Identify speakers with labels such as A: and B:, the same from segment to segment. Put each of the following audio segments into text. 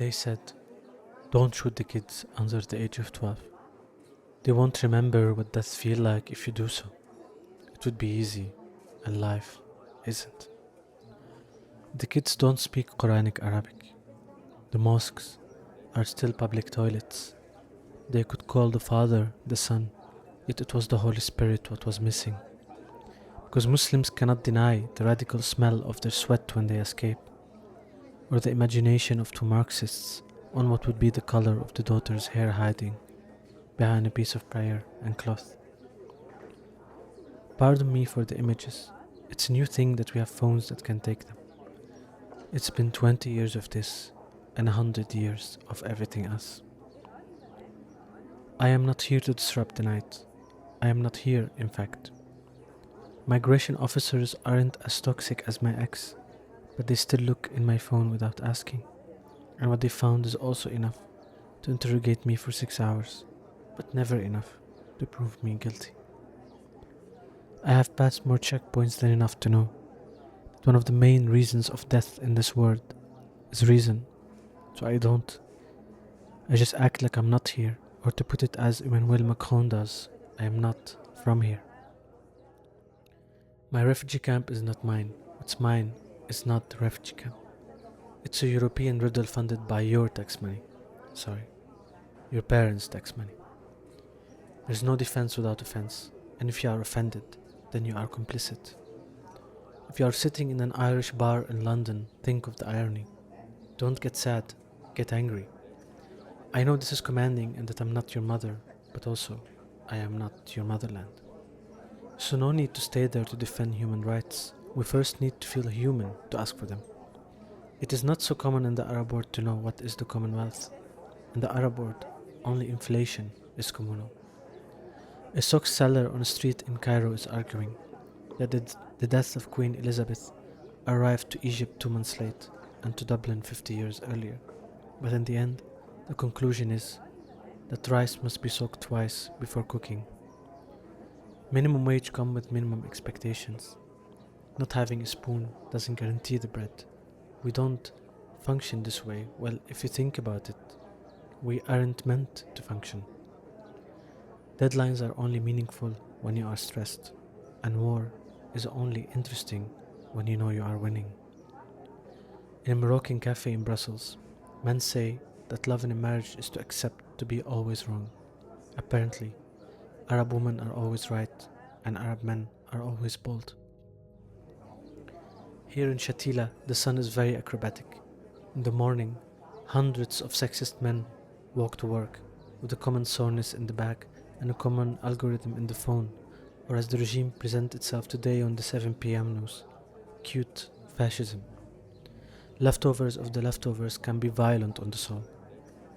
A: They said, don't shoot the kids under the age of 12. They won't remember what death feels like if you do so. It would be easy, and life isn't. The kids don't speak Quranic Arabic. The mosques are still public toilets. They could call the Father the Son, yet it was the Holy Spirit what was missing. Because Muslims cannot deny the radical smell of their sweat when they escape, or the imagination of two Marxists on what would be the color of the daughter's hair hiding behind a piece of prayer and cloth. Pardon me for the images. It's a new thing that we have phones that can take them. It's been 20 years of this and 100 years of everything else. I am not here to disrupt the night. I am not here, in fact. Migration officers aren't as toxic as my ex, but they still look in my phone without asking. And what they found is also enough to interrogate me for 6 hours, but never enough to prove me guilty. I have passed more checkpoints than enough to know that one of the main reasons of death in this world is reason, so I don't. I just act like I'm not here, or to put it as Emmanuel Macron does, I am not from here. My refugee camp is not mine. What's mine is not the refugee camp. It's a European riddle funded by your tax money. Sorry, your parents' tax money. There's no defense without offense, and if you are offended, then you are complicit. If you are sitting in an Irish bar in London, think of the irony. Don't get sad, get angry. I know this is commanding and that I'm not your mother, but also, I am not your motherland. So no need to stay there to defend human rights. We first need to feel human to ask for them. It is not so common in the Arab world to know what is the Commonwealth. In the Arab world, only inflation is communal. A sock seller on a street in Cairo is arguing that the death of Queen Elizabeth arrived to Egypt 2 months late and to Dublin 50 years earlier. But in the end, the conclusion is that rice must be soaked twice before cooking. Minimum wage comes with minimum expectations. Not having a spoon doesn't guarantee the bread. We don't function this way. Well, if you think about it, we aren't meant to function. Deadlines are only meaningful when you are stressed, and war is only interesting when you know you are winning. In a Moroccan cafe in Brussels, men say that love in a marriage is to accept to be always wrong. Apparently, Arab women are always right, and Arab men are always bold. Here in Shatila, the sun is very acrobatic. In the morning, hundreds of sexist men walk to work with a common soreness in the back and a common algorithm in the phone, or as the regime presents itself today on the 7 p.m. news, cute fascism. Leftovers of the leftovers can be violent on the soul.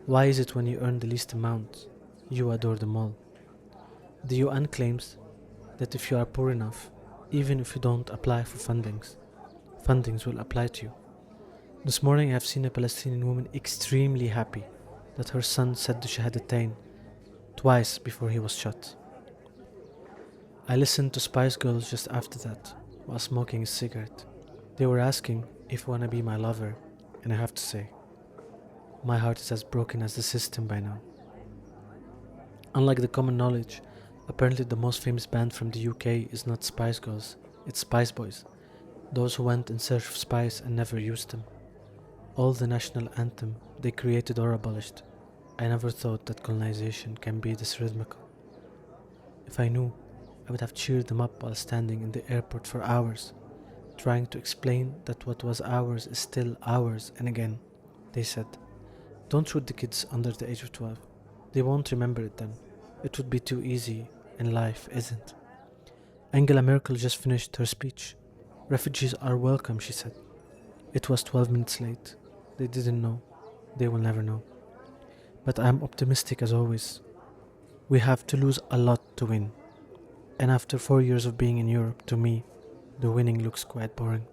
A: Why is it when you earn the least amount, you adore them all? The UN claims that if you are poor enough, even if you don't apply for fundings will apply to you. This morning I have seen a Palestinian woman extremely happy that her son said the Shahadatain twice before he was shot. I listened to Spice Girls just after that, while smoking a cigarette. They were asking if you wanna be my lover, and I have to say, my heart is as broken as the system by now. Unlike the common knowledge, apparently the most famous band from the UK is not Spice Girls, it's Spice Boys, those who went in search of spice and never used them. All the national anthem they created or abolished. I never thought that colonization can be this rhythmical. If I knew, I would have cheered them up while standing in the airport for hours, trying to explain that what was ours is still ours, and again, they said, don't shoot the kids under the age of 12. They won't remember it then. It would be too easy, and life isn't. Angela Merkel just finished her speech. Refugees are welcome, she said. It was 12 minutes late. They didn't know. They will never know. But I am optimistic as always. We have to lose a lot to win. And after 4 years of being in Europe, to me, the winning looks quite boring.